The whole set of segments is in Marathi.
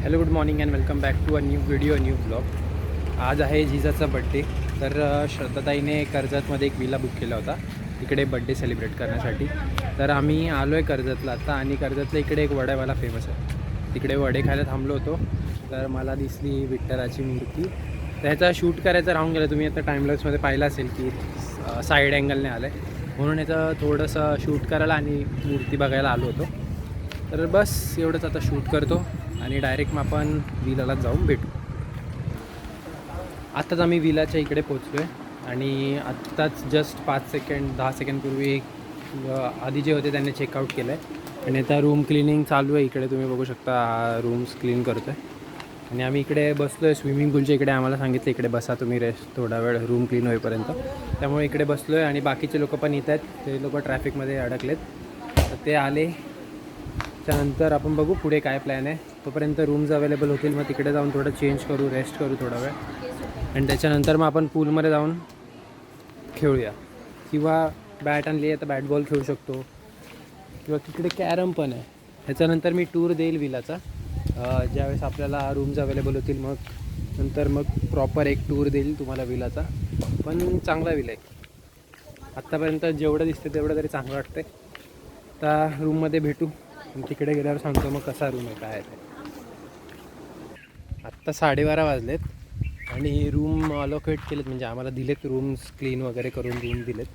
Hello good morning and welcome back to a new video new blog. आज आहे जिजाचा बड्डे. तर श्रद्धाताईने कर्जतमध्ये एक विला बुक केला होता इकडे बड्डे सेलिब्रेट करण्यासाठी. तर आम्ही आलो आहे कर्जतला आता, आणि कर्जतला इकडे एक वड्यावाला फेमस आहे, तिकडे वडे खायला थांबलो होतो. तर मला दिसली विठ्ठलाची मूर्ती. त्याचा शूट करायचा राहून गेला. तुम्ही आता टाईमलॅप्समध्ये पाहिलं असेल की साईड अँगलने आलं आहे, म्हणून याचं थोडंसं शूट करायला आणि मूर्ती बघायला आलो होतो. तर बस एवढंच, आता शूट करतो आणि डायरेक्ट मग आपण विलाला जाऊन भेटू. आत्ताच आम्ही विलाच्या इकडे पोचलो आहे आणि आत्ताच जस्ट 10 सेकंड पूर्वी आधी जे होते त्यांनी चेकआउट केलं आहे आणि आता रूम क्लिनिंग चालू आहे. इकडे तुम्ही बघू शकता, रूम्स क्लीन करतो आहे. आणि आम्ही इकडे बसलो आहे स्विमिंग पूलच्या इकडे. आम्हाला सांगितलं इकडे बसा तुम्ही, रेस्ट थोडा वेळ रूम क्लीन होईपर्यंत. त्यामुळे इकडे बसलो आहे आणि बाकीचे लोक पण येत आहेत. ते लोक ट्रॅफिकमध्ये अडकलेत, तर ते आले त्यानंतर आपण बघू पुढे काय प्लॅन आहे. तोपर्यंत रूम्स अवेलेबल होतील, मग तिकडे जाऊन थोडं चेंज करू, रेस्ट करू थोडा वेळ, आणि त्याच्यानंतर मग आपण पूलमध्ये जाऊन खेळूया. किंवा बॅट आणली आहे तर बॅट बॉल खेळू शकतो, किंवा तिकडे कॅरम पण आहे. ह्याच्यानंतर मी टूर देईल विलाचा. ज्यावेळेस आपल्याला रूम्स अवेलेबल होतील मग प्रॉपर एक टूर देईल तुम्हाला विलाचा. पण चांगला विला आहे, आत्तापर्यंत जेवढं दिसतं तेवढं तरी चांगलं वाटतं आहे. आता रूममध्ये भेटू, तिकडे गेल्यावर सांगतो मग कसा रूम आहे काय आहे ते. आत्ता 12:30 वाजलेत आणि रूम अलोकेट केलेत, म्हणजे आम्हाला दिलेत रूम्स क्लीन वगैरे करून रूम दिलेत.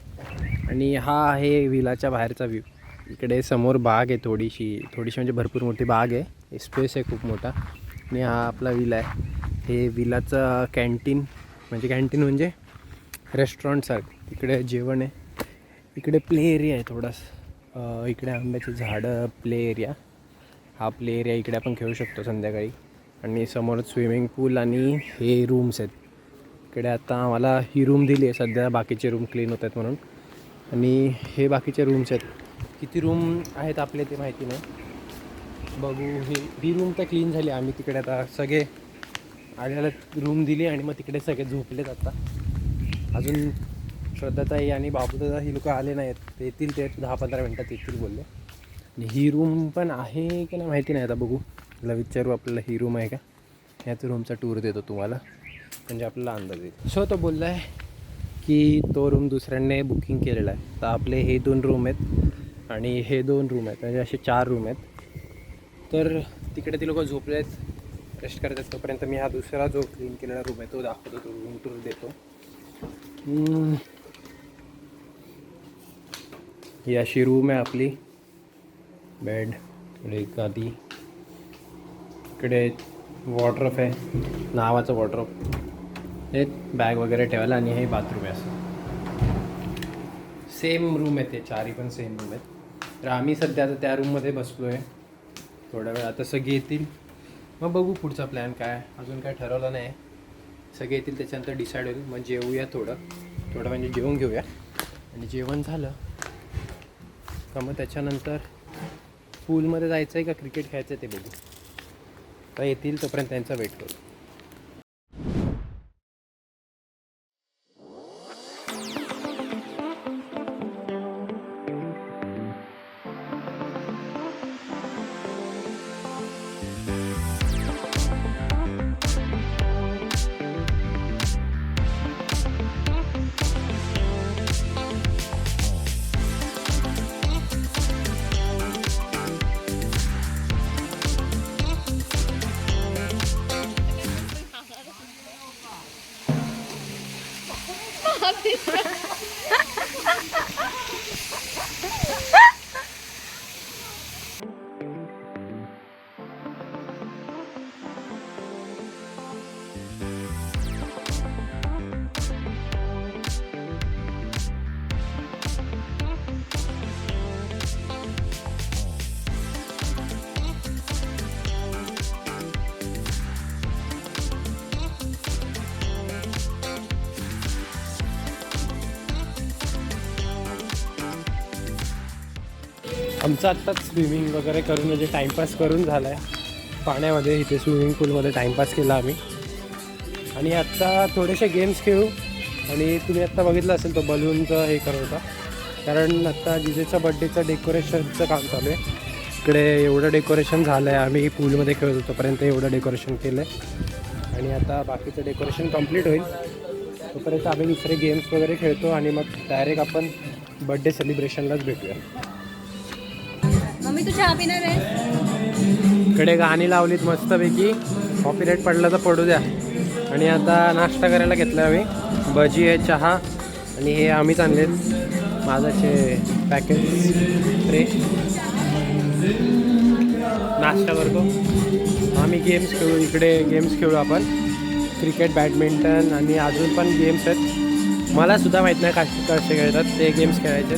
आणि हा आहे विलाच्या बाहेरचा व्ह्यू. इकडे समोर बाग आहे, थोडीशी म्हणजे भरपूर मोठी बाग आहे, स्पेस आहे खूप मोठा. आणि हा आपला विला आहे. हे विलाचं कॅन्टीन म्हणजे रेस्टॉरंटसारखं. इकडे जेवण आहे, इकडे प्ले एरिया आहे थोडासा. इकडे आंब्याची झाडं, प्ले एरिया. हा प्ले एरिया इकडे आपण खेळू शकतो संध्याकाळी. आणि समोर स्विमिंग पूल आणि हे रूम्स आहेत. इकडे आता आम्हाला ही रूम दिली आहे सध्या, बाकीचे रूम क्लीन होत आहेत म्हणून. आणि हे बाकीचे रूम्स आहेत. किती रूम आहेत आपले ते माहिती नाही, बघू. ही रूम तर क्लीन झाली. आम्ही तिकडे आता सगळे आल्याला रूम दिली आणि मग तिकडे सगळे झोपलेत आता. अजून श्रद्धाताई आणि बाबूदादा ही लोक आले नाहीत, ते येतील, ते 10-15 मिनटात येतील बोलले. आणि ही रूम पण आहे की नाही माहिती नाही, आता बघू. मला विचारू आपल्याला ही रूम आहे का. ह्याच रूमचा टूर देतो तुम्हाला, म्हणजे आपल्याला अंदाज येईल. सो तो बोलला आहे की तो रूम दुसऱ्यांनी बुकिंग केलेला आहे. तर आपले हे 2 रूम आहेत आणि हे 2 रूम आहेत, म्हणजे असे 4 रूम आहेत. तर तिकडे ती लोक झोपले आहेत, रेस्ट करत आहेत. तोपर्यंत मी हा दुसरा जो क्लीन केलेला रूम आहे तो दाखवतो, तो रूम टूर देतो. ही अशी रूम आहे आपली. बेड, इकडे गादी, इकडे वॉर्डरोब आहे, नावाचं वॉर्डरोब. हे बॅग वगैरे ठेवायला, आणि हे बाथरूम आहे. असं सेम रूम आहे, ते 4ही पण सेम रूम आहेत. तर आम्ही सध्या आता त्या रूममध्ये बसलो आहे थोडा वेळ. आता सगळे येतील मग बघू पुढचा प्लॅन काय. अजून काय ठरवलं नाही. सगळे येतील त्याच्यानंतर डिसाईड होईल. मग जेवूया थोडं म्हणजे जेवून घेऊया. आणि जेवण झालं का मग त्याच्यानंतर पूलमध्ये जायचं आहे का क्रिकेट खेळायचं आहे ते बघू. तर येतील तोपर्यंत त्यांचा वेट करू. आमचं आत्ताच स्विमिंग वगैरे करून, म्हणजे टाईमपास करून झाला आहे पाण्यामध्ये. इथे स्विमिंग पूलमध्ये टाईमपास केला आम्ही. आणि आत्ता थोडेसे गेम्स खेळू. आणि तुम्ही आत्ता बघितलं असेल तो बलूनचं हे करत होता, कारण आत्ता जिजेचा बड्डेचं डेकोरेशनचं काम चालू आहे. इकडे एवढं डेकोरेशन झालं आहे. आम्ही पूलमध्ये खेळत होतोपर्यंत एवढं डेकोरेशन केलं आहे आणि आता बाकीचं डेकोरेशन कंप्लीट होईल तोपर्यंत आम्ही दुसरे गेम्स वगैरे खेळतो आणि मग डायरेक्ट आपण बड्डे सेलिब्रेशनलाच भेटूया. मम्मी तू चहा पिणार आहे? इकडे गाणी लावलीत मस्तपैकी, कॉपीराईट पडला तर पडू द्या. आणि आता नाश्ता करायला घेतला आम्ही, भजी आहे, चहा आणि हे आम्हीच आणलेत माझाचे पॅकेट्स ट्रे. नाश्ता करतो आम्ही, गेम्स खेळू. इकडे गेम्स खेळू आपण, क्रिकेट, बॅडमिंटन आणि अजून पण गेम्स आहेत. मलासुद्धा माहीत नाही कसे खेळतात ते गेम्स खेळायचे.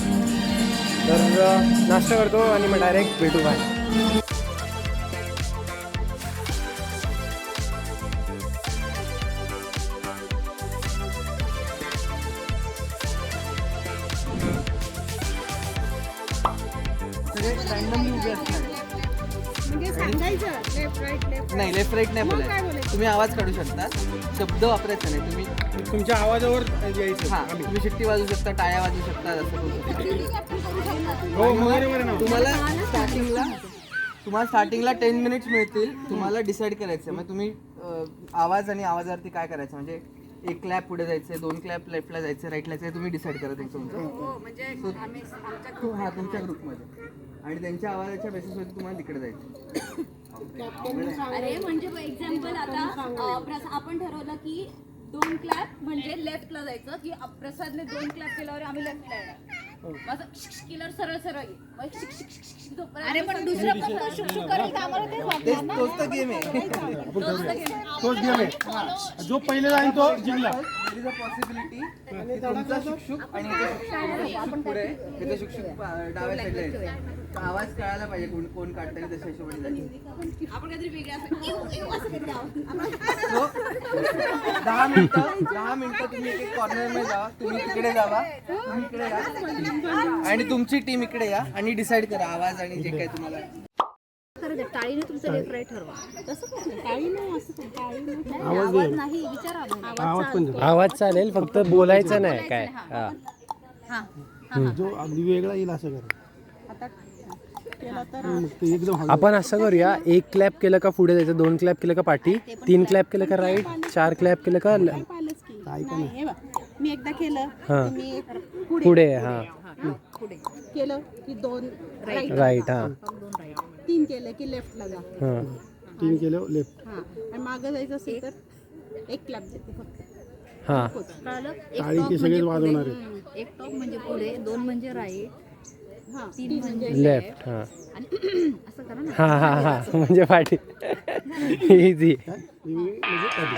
तर नाश्ता करतो आणि मग डायरेक्ट भेटू बाय. नाही, लेफ्ट राईट नाही बोलायचं. तुम्ही आवाज काढू शकता, शब्द वापरायचा नाही. तुम्ही तुमच्या आवाजावर यायचं. हां, तुम्ही शिट्टी वाजवू शकता, टाळ्या वाजवू शकता, असं करू शकता. हो, तुम्हाला स्टार्टिंगला 10 मिनिट्स मिळतील. तुम्हाला डिसाईड करायचं मग तुम्ही आवाज आणि आवाजावरती काय करायचं. म्हणजे एक क्लॅप पुढे जायचं, 2 क्लॅप लेफ्टला जायचं, राईटला जायचं, तुम्ही डिसाईड करा तुमचं. हां, तुमच्या ग्रुपमध्ये. आणि त्यांच्या आवाजाच्या बेसिसवरती तुम्हाला तिकडे जायचं. अरे म्हणजे एक्झाम्पल आता आपण ठरवलं की 2 क्लॅप म्हणजे लेफ्टला जायचं, की प्रसादने 2 क्लॅप केल्यावर आम्ही लेफ्टला येणार. माझं केल्यावर सरळ सरळ येईल. अरे पण दुसरं पण तो शुक करेल का आम्हाला तेच वाटणार ना. तोच तर गेम आहे. तोच गेम आहे. जो पहिले जाईल तो जिंकला. पॉसिबिलिटी तुमचा शुकशुक आणि शुकशुक पुढे, त्याचा शुकशुक डाव्या साईडला येईल. आवाज कळायला पाहिजे कोण काढताय तशा हिशोबाने जायचं. आपण काहीतरी वेगळं असं 10 मिनिटं तुम्ही एक कॉर्नरमध्ये जावा, तुम्ही तिकडे जावा, तुम्ही इकडे या आणि तुमची टीम इकडे या आणि डिसाईड करा आवाज आणि जे काय तुम्हाला. टाळीने तुमचं लेफ्ट राईट ठरवा. तसं टाळी नाही, असं टाळी आवाज नाही, विचारा. आवाज चालेल, फक्त बोलायचं नाही काय. जो अगदी वेगळा येईल असं करा. आपण असं करूया, 1 क्लॅप केलं का पुढे जायचं, 2 क्लॅप केलं का पाठी, 3 क्लॅप केलं का राईट, 4 क्लॅप केलं का मी एकदा केलं, हां मी पुढे, हां केलं की 2 राईट, हां 3 केलं की लेफ्टला जा. हां 3 केलं लेफ्ट. हां, आणि मागं जायचं असेल तर 1 क्लॅप देते फक्त. हां टाळी ते सगळेच वाजवणार आहे. एक टॉप म्हणजे पुढे, 2 म्हणजे राईट, हां, 3 म्हणजे लेफ्ट. हां आणि असं करा ना. हां हां हां म्हणजे पाठी. इझी. म्हणजे आधी.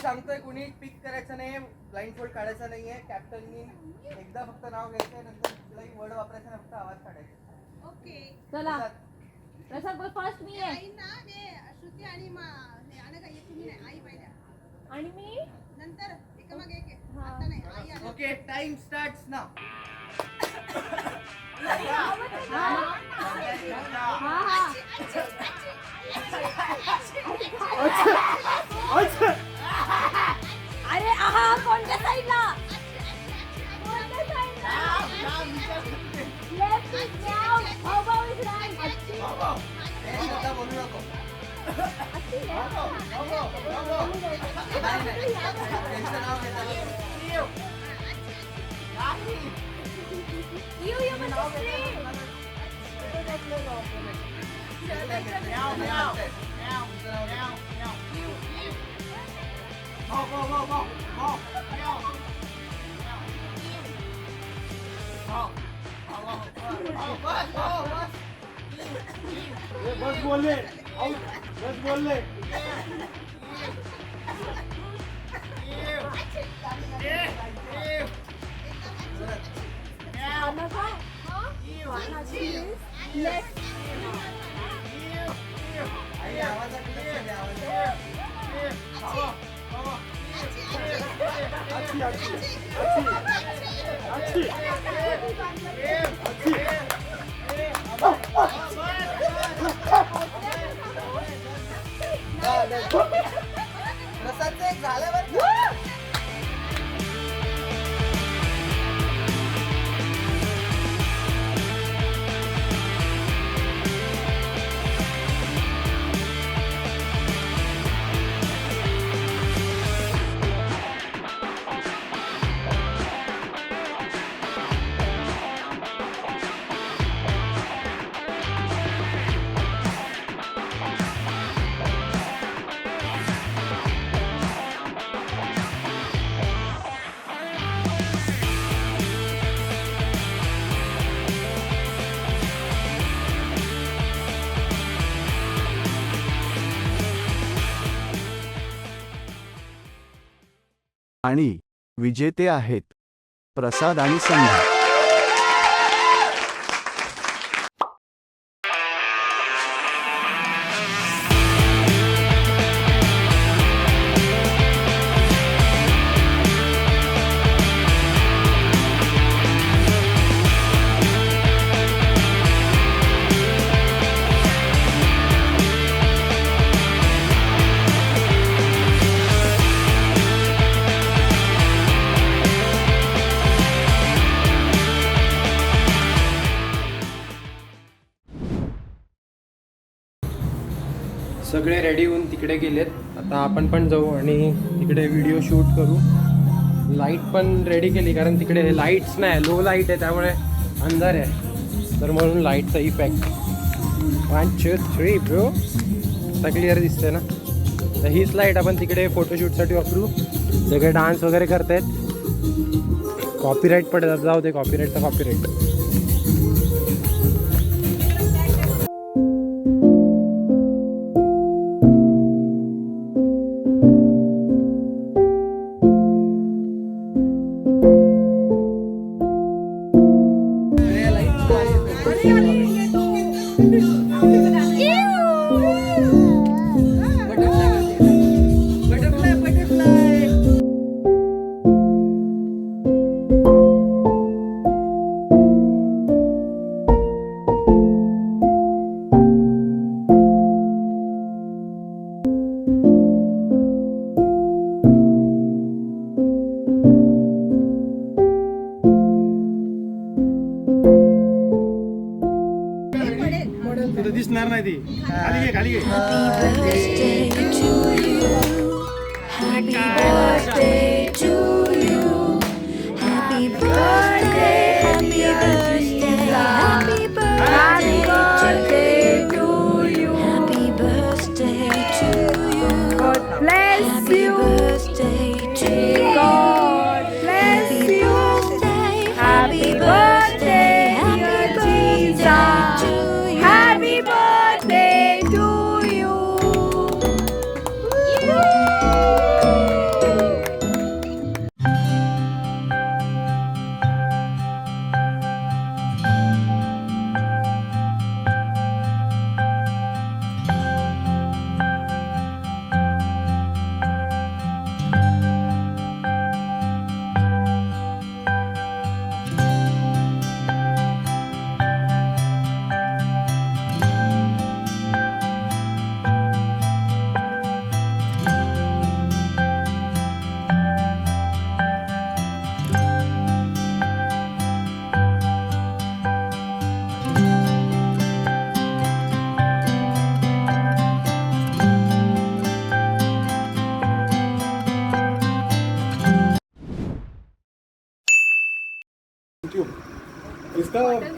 सांगतोय कुणी पिक करायचं नाही, ब्लाइंड फोल्ड काढायचा नाहीये. कॅप्टननी एकदा फक्त नाव घ्यायचंय, नंतर कुठलाही वर्ड वापरायचा नाही, फक्त आवाज काढायचा. ओके. चला प्रसाद बोल, फास्ट मी आहे आई ना हे श्रुती आणि तुम्ही नाही, आई पाहिजे आणि मी नंतर एकामागे एक. आता नाही, आई आली. Okay, time starts now. अरे आहा, कोणत्या साईडला? कोणत्या साईडला? लेफ्ट इज डाउन, भाऊ इज राईट. आता बोलू नको. त्यांचं नाव घेता. You must stay. बस बोलले, बस बोलले. आई आवाजाकडे लक्ष द्या, आवाज. प्रसादचं एक झालं बरं का? आणि विजेते आहेत प्रसाद आणि संध्या. सगळे रेडी होऊन तिकडे गेलेत. आता आपण पण जाऊ आणि तिकडे व्हिडिओ शूट करू. लाईट पण रेडी केली कारण तिकडे लाईट्स नाही, लो लाईट आहे त्यामुळे अंधार आहे, तर म्हणून लाईटचा इफेक्ट. 1 2 3 ब्रो, आता क्लिअर दिसते ना. तर हीच लाईट आपण तिकडे फोटोशूटसाठी वापरू. सगळे डान्स वगैरे करतायत. कॉपीराईट पडतात, जाऊ दे, कॉपीराईटचा कॉपीराईट. तिथं दिसणार नाही ती. खाली घे, खाली घे.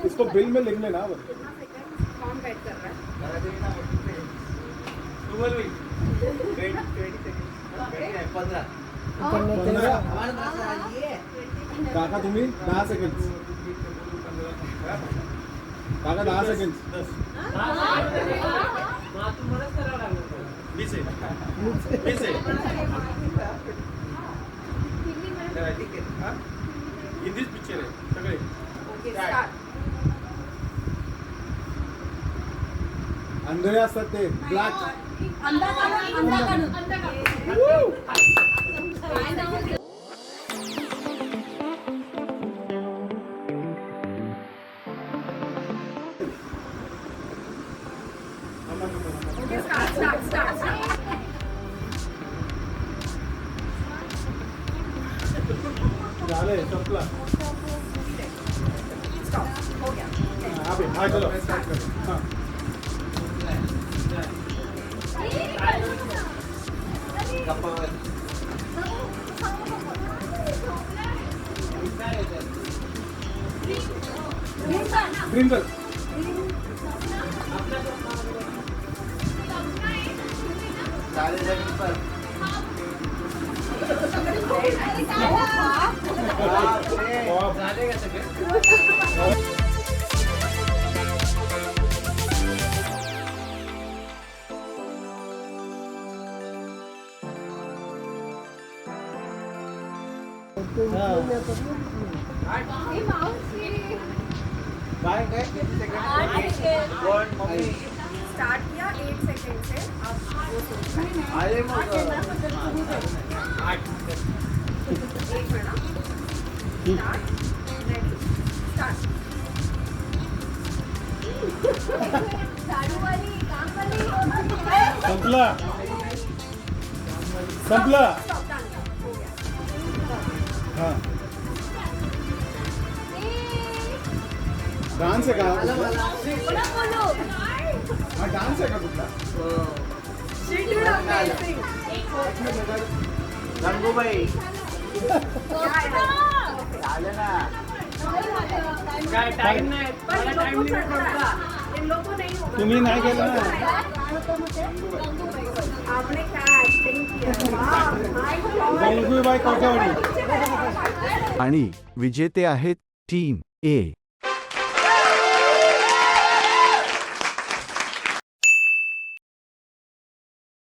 इसको बिल में लिख लेना. फॉर्म ऐड कर रहा है. काका तुम्ही 10 सेकंड. काका 10 सेकंड. 20 हिंदीच पिक्चर आहे सगळे. आंधळे असतात ते ब्लॅक. अंधा काढून काय नाव आहे? झाले संपला. हा चलो हां. गप्पावर. Green colour. चालेल चालेल पर. झाले का सगळे? काय काय किती सेकंड? कोण मम्मी? स्टार्ट किया 8 सेकंड से अब वो सोचना है। आले मग. एक मिनट स्टार्ट रेडी स्टार्ट चालू वाली काम वाली संपला संपला. स्टॉप डांस हो गया हां डान्स आहे का आलं कुठला? मला. बोला बोलो हा डान्स आहे का कुठला? हो. शेड्यूल अमेजिंग गंगूबाई आलं ना. काय टाइम नाही पण टाइम लिमिट पडता इन लोगों नहीं होगा तुम्ही नाही केलं ना. आपने क्या एक्टिंग किया वाह माय गॉड गंगूबाई कोठेवाडी. आणि विजेते आहेत टीम ए.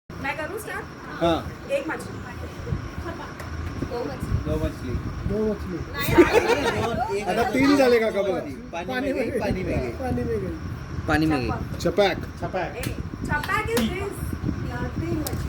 मैं करूं स्टार्ट हां एक मछली दो मछली. आता 3 झाले का बघा. पानी में गई. पानी में गई. पानी में गई. छपॅक छपॅक. चपाक इज दिस तीन मछली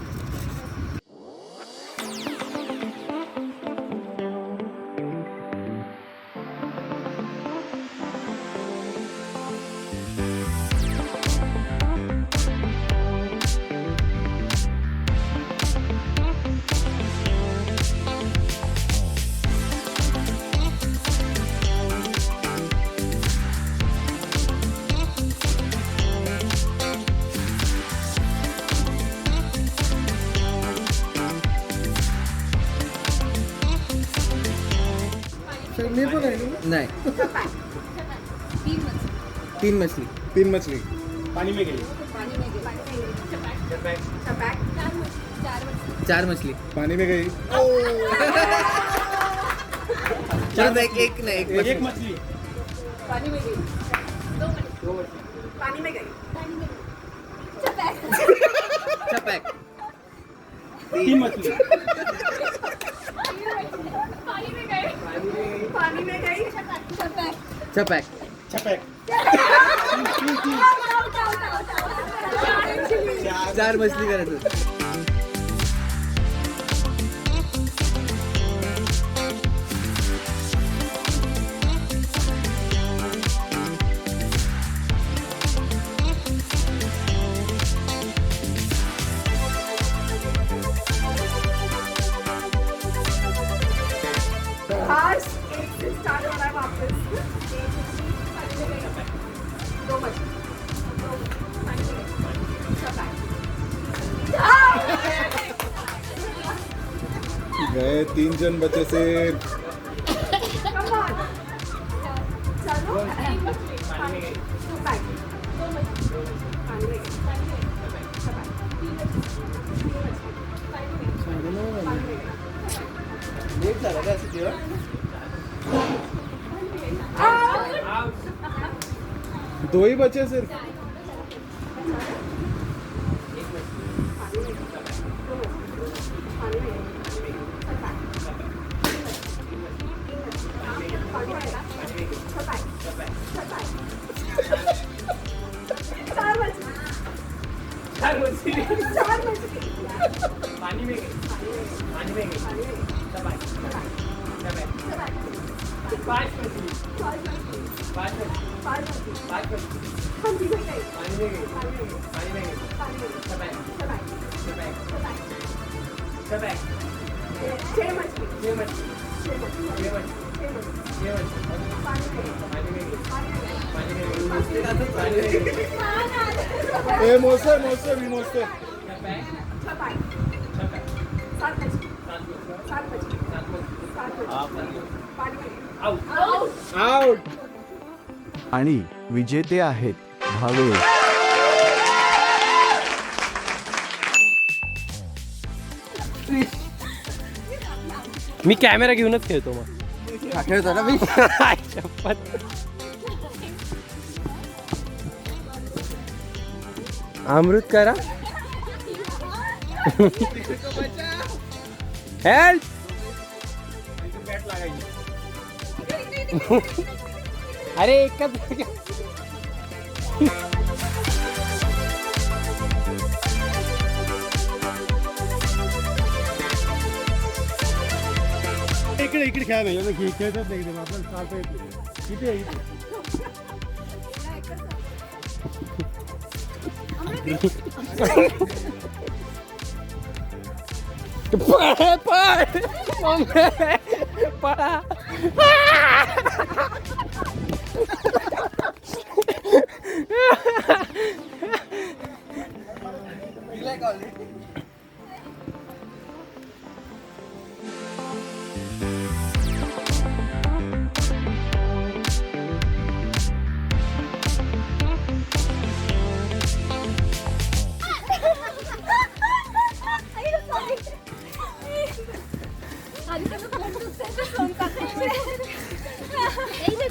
नाही. तीन मछली. 3 मछली. पाणी में गई. चपाक चार मछली. पानी में गई. चलो एक नाही एक एक मछली. पानी में गई पानी में गई चपॅक. 3 मछली. पानी में गई चपॅक. छपॅक. 4 मछली करायचं. आज एक से स्टार्ट हो रहा है वापस दो मछली गए 3 जन बचे से. लेट झालं का असं जेवण? दो ही बचे सिर्फ. पाणी में गई पानी में गई दबाए दबाए 5 मछली 5 मछली पानी में गई दबाए दबाए दबाए 6 मछली ए मोसे मोसे मी मोसे आउट आणि विजेते आहेत भावेश. मी कॅमेरा घेऊनच खेळतो मग. खेळतो ना मी. शपथ. अमृत करा हेल्प. अरे एकच इकडे इकडे खेळा नाही खेळतच नाही आपण चालता येते इथे पळ पळ पळा.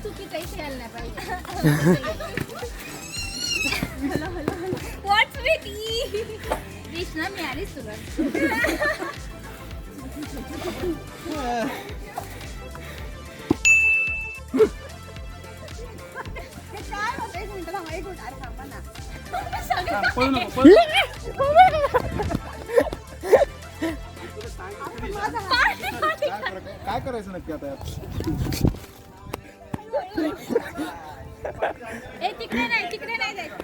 चुकीचं इथे यायला नाही पाहिजे. What's with you? कृष्णा मिळाली तुला. काय होतं? एक मिनिट थांबा, एक मिनिट. अरे थांबा ना. काय करायचं नक्की आता ए तिकडे नाही जायचं.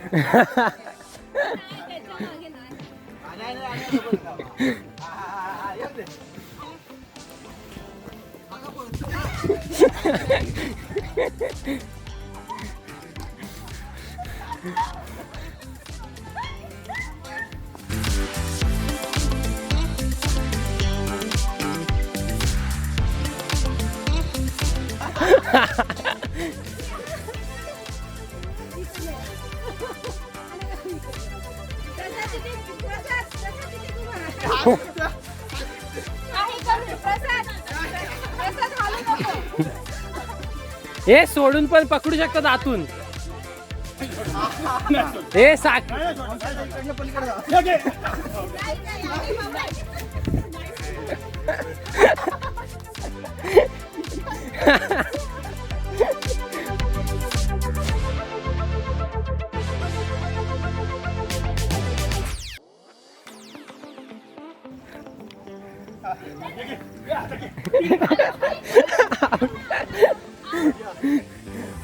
हे सोडून पण पकडू शकतात आतून. हे साक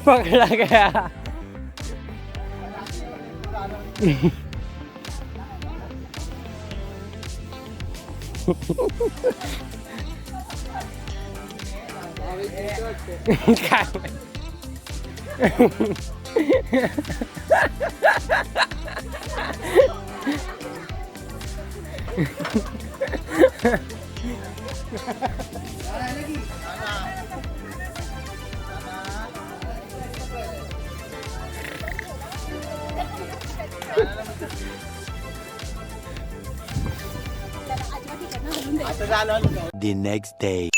पकड़ा गया. The next day.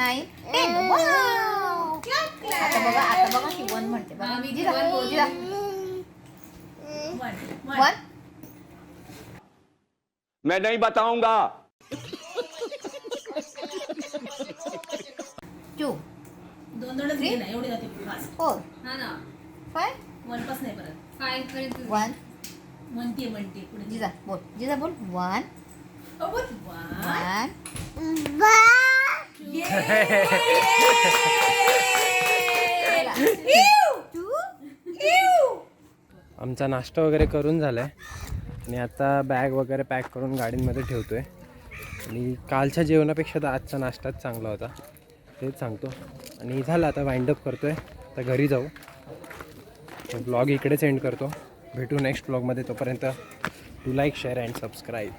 9 10 वाव आता बघा ती 1 म्हणते बघा जिजा 1 मैं नहीं बताऊंगा 2 दोन एवढी जाते फास्ट 4 हा ना 5 वन पास नाही परत 5 पर्यंत 1 म्हणते पुढे जिजा बोल 1 बोल 1 आमचा नाश्ता वगैरे करून झाला आहे आणि आता बॅग वगैरे पॅक करून गाडीमध्ये ठेवतो आहे. आणि कालच्या जेवणापेक्षा तर आजचा नाश्ताच चांगला होता तेच सांगतो. आणि झालं आता वाइंडअप करतो आहे, आता घरी जाऊ. ब्लॉग इकडेच एंड करतो. भेटू नेक्स्ट ब्लॉगमध्ये. तोपर्यंत do like share and subscribe.